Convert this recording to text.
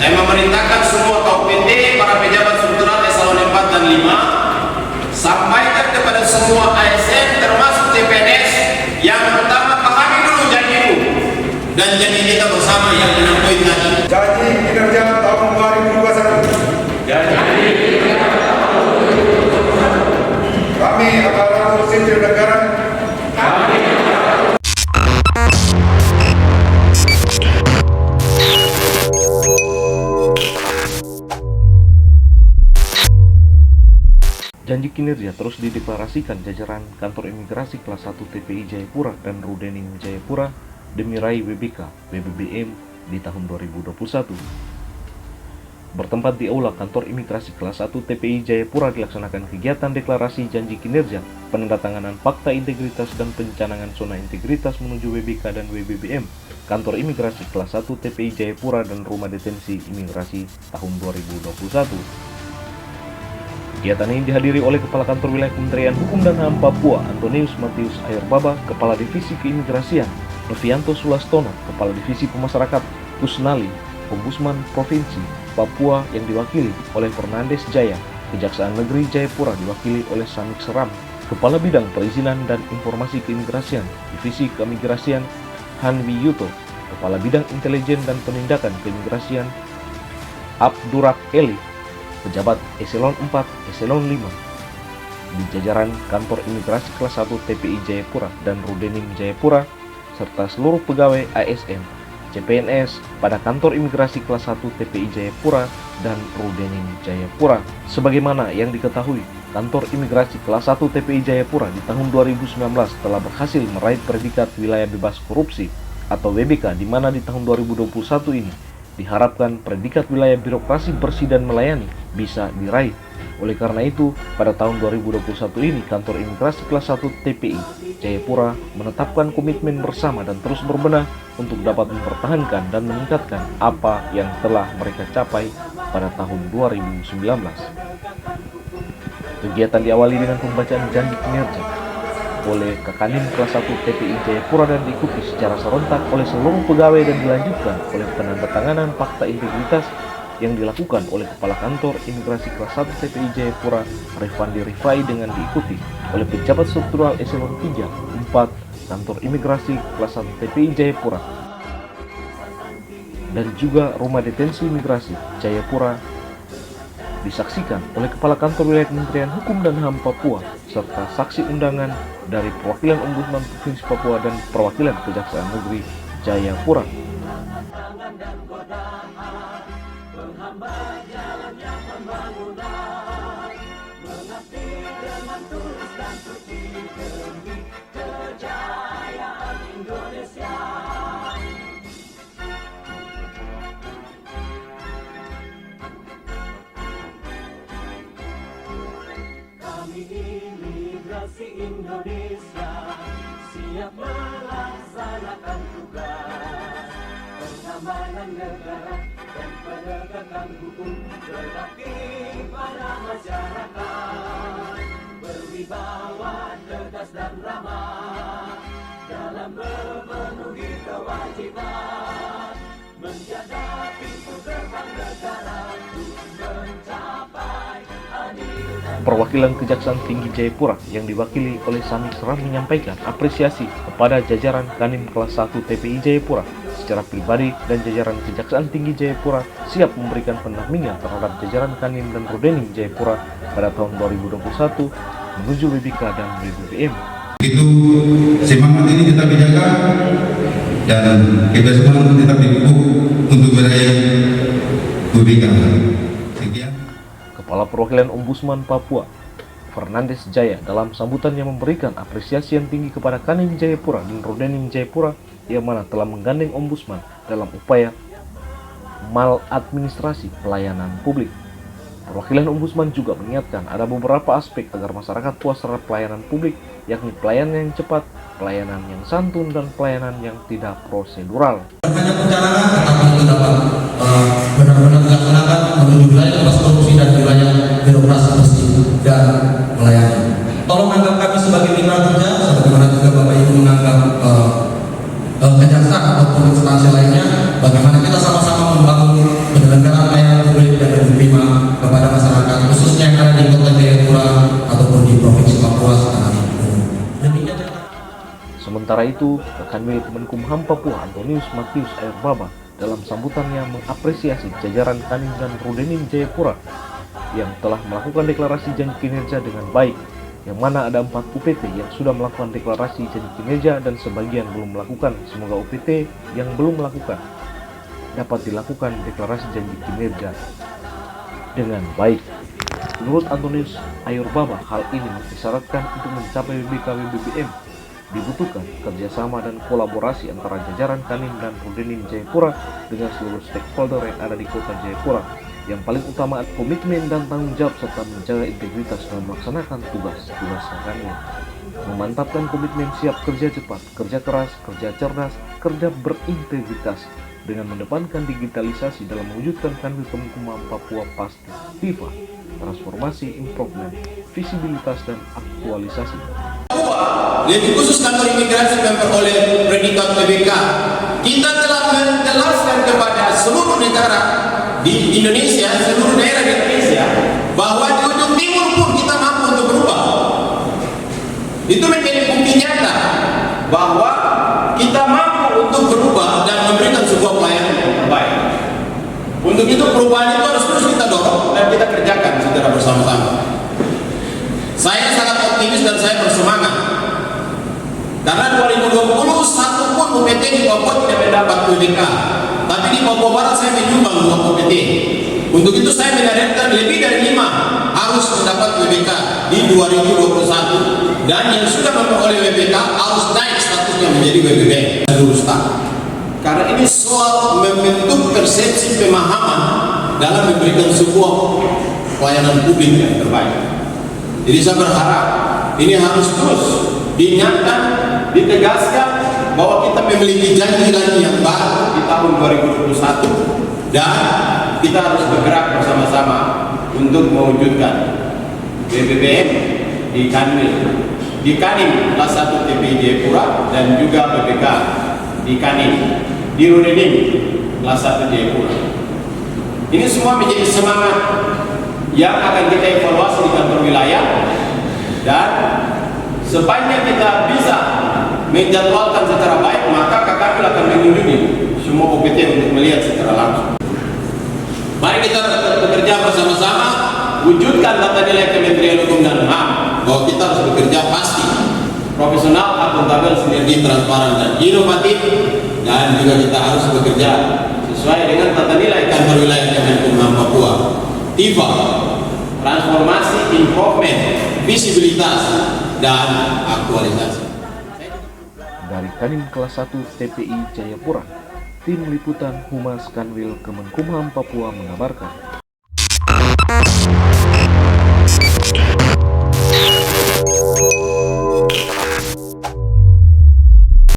Saya memerintahkan semua KUPT, para pejabat struktural eselon 4 dan 5, sampaikan kepada semua ASN termasuk CPNS yang pertama pahami dulu janjimu dan janji kita bersama yang 6 poin tadi. Janji kinerja tahun 2021. Kami aparatur sipil negara. Janji kinerja terus dideklarasikan jajaran kantor imigrasi kelas 1 TPI Jayapura dan Rudenim Jayapura demi raih WBK WBBM di tahun 2021. Bertempat di aula kantor imigrasi kelas 1 TPI Jayapura dilaksanakan kegiatan deklarasi janji kinerja, penandatanganan fakta integritas dan pencanangan zona integritas menuju WBK dan WBBM kantor imigrasi kelas 1 TPI Jayapura dan rumah detensi imigrasi tahun 2021. Kegiatan ini dihadiri oleh Kepala Kantor Wilayah Kementerian Hukum dan HAM Papua, Antonius Matius Airbaba, Kepala Divisi Keimigrasian, Novianto Sulastono, Kepala Divisi Pemasarakat, Kusnali, Ombudsman Provinsi Papua yang diwakili oleh Fernandes Jaya, Kejaksaan Negeri Jayapura diwakili oleh Samik Seram, Kepala Bidang Perizinan dan Informasi Keimigrasian, Divisi Keimigrasian Hanwi Yuto, Kepala Bidang Intelijen dan Penindakan Keimigrasian Abdurak Eli, pejabat eselon 4, eselon 5 di jajaran kantor imigrasi kelas 1 TPI Jayapura dan Rudenim Jayapura serta seluruh pegawai ASN, CPNS pada kantor imigrasi kelas 1 TPI Jayapura dan Rudenim Jayapura. Sebagaimana yang diketahui, kantor imigrasi kelas 1 TPI Jayapura di tahun 2019 telah berhasil meraih predikat wilayah bebas korupsi atau WBK, di mana di tahun 2021 ini diharapkan predikat wilayah birokrasi bersih dan melayani bisa diraih. Oleh karena itu, pada tahun 2021 ini kantor imigrasi kelas 1 TPI Jayapura menetapkan komitmen bersama dan terus berbenah untuk dapat mempertahankan dan meningkatkan apa yang telah mereka capai pada tahun 2019. Kegiatan diawali dengan pembacaan janji kinerja oleh Kakanim kelas 1 TPI Jayapura dan diikuti secara serentak oleh seluruh pegawai dan dilanjutkan oleh penandatanganan fakta integritas yang dilakukan oleh Kepala Kantor Imigrasi kelas 1 TPI Jayapura Rifandi Rifai dengan diikuti oleh pejabat struktural eselon 3, 4 Kantor Imigrasi kelas 1 TPI Jayapura dan juga Rumah Detensi Imigrasi Jayapura disaksikan oleh Kepala Kantor Wilayah Kementerian Hukum dan HAM Papua serta saksi undangan dari perwakilan Ombudsman Provinsi Papua dan perwakilan Kejaksaan Negeri Jayapura. Imigrasi Indonesia siap melaksanakan tugas pengamanan negara dan penegakan hukum berbakti pada masyarakat, berwibawa, tegas dan ramah dalam memenuhi kewajiban menjaga pintu gerbang negara untuk mencapai adil. Perwakilan Kejaksaan Tinggi Jayapura yang diwakili oleh Samik Seram menyampaikan apresiasi kepada jajaran Kanim kelas 1 TPI Jayapura secara pribadi dan jajaran Kejaksaan Tinggi Jayapura siap memberikan pendampingan terhadap jajaran Kanim dan Rudenim Jayapura pada tahun 2021 menuju WBK dan WBBM. Itu semangat ini tetap dijaga dan kita semua tetap didukung untuk meraih WBK. Kepala Perwakilan Ombudsman Papua, Fernandes Jaya, dalam sambutannya memberikan apresiasi yang tinggi kepada Kanim Jayapura dan Rudenim Jayapura yang mana telah menggandeng Ombudsman dalam upaya maladministrasi pelayanan publik. Perwakilan Ombudsman juga mengingatkan ada beberapa aspek agar masyarakat puas terhadap pelayanan publik, yakni pelayanan yang cepat, pelayanan yang santun, dan pelayanan yang tidak prosedural. Banyak perjalanan, tetapi itu dapat benar-benar dilaksanakan menuju wilayah bebas korupsi dan wilayah birokrasi bersih dan melayani. Tolong anggap kami sebagai mitra kerja, sebagaimana juga Bapak Ibu menganggap kejaksaan ataupun instansi lainnya, bagaimana kita sama-sama membangun penyelenggaraan Sementara itu, Kanwil Kemenkumham Papua Antonius Matius Airbaba dalam sambutannya mengapresiasi jajaran Kanim dan Rudenim Jayapura yang telah melakukan deklarasi janji kinerja dengan baik, yang mana ada 4 UPT yang sudah melakukan deklarasi janji kinerja dan sebagian belum melakukan. Semoga UPT yang belum melakukan dapat dilakukan deklarasi janji kinerja dengan baik. Menurut Antonius Airbaba, hal ini mengisyaratkan untuk mencapai BKWBBM dibutuhkan kerjasama dan kolaborasi antara jajaran Kanim dan Rudenim Jayapura dengan seluruh stakeholder yang ada di kota Jayapura. Yang paling utama komitmen dan tanggung jawab serta menjaga integritas dalam melaksanakan tugas-tugas Kanwil. Memantapkan komitmen siap kerja cepat, kerja keras, kerja cerdas, kerja berintegritas dengan mendepankan digitalisasi dalam mewujudkan Kanwil Kemenkumham Papua pasti FIFA, transformasi, improvement, visibilitas dan aktualisasi. Lebih khusus kantor imigrasi memperoleh predikat PBK. Kita telah menjelaskan kepada seluruh negara di Indonesia, seluruh daerah di Indonesia, bahwa di ujung timur pun kita mampu untuk berubah. Itu menjadi bukti nyata bahwa kita mampu untuk berubah dan memberikan sebuah pelayanan yang terbaik. Untuk itu perubahan itu harus terus kita dorong dan kita kerjakan secara bersama-sama. Saya sangat optimis dan saya bersemangat. Karena 2020 satu pun UPT di Papua tidak mendapat PBK, tapi di Papua Barat saya menyumbang 2 UPT. Untuk itu saya menargetkan lebih dari 5 harus mendapat PBK di 2021, dan yang sudah memperoleh PBK harus naik statusnya menjadi WBBM lulus tak. Karena ini soal membentuk persepsi pemahaman dalam memberikan sebuah pelayanan publik yang terbaik. Jadi saya berharap ini harus terus diingatkan, ditegaskan bahwa kita memiliki janji lagi yang baru di tahun 2021 dan kita harus bergerak bersama-sama untuk mewujudkan BBBM di Kanwil, di Kanim kelas 1 TPI Jayapura dan juga BPK di Kanim, di Rudenim kelas 1 Jayapura. Ini semua menjadi semangat yang akan kita evaluasi di kantor wilayah, dan sepanjang kita bisa menjadwalkan secara baik, maka Kanwil akan mengunjungi semua OPT untuk melihat secara langsung. Mari kita bekerja bersama-sama, wujudkan tata nilai Kementerian Hukum dan HAM bahwa kita harus bekerja pasti, profesional, akuntabel, sinergi, transparan, dan inovatif, dan juga kita harus bekerja sesuai dengan tata nilai kantor wilayah Kemenkumham Papua. TIFA, transformasi, improvement, visibilitas, dan aktualisasi. Dari Kanim kelas 1 TPI Jayapura, tim liputan Humas Kanwil Kemenkumham Papua mengabarkan.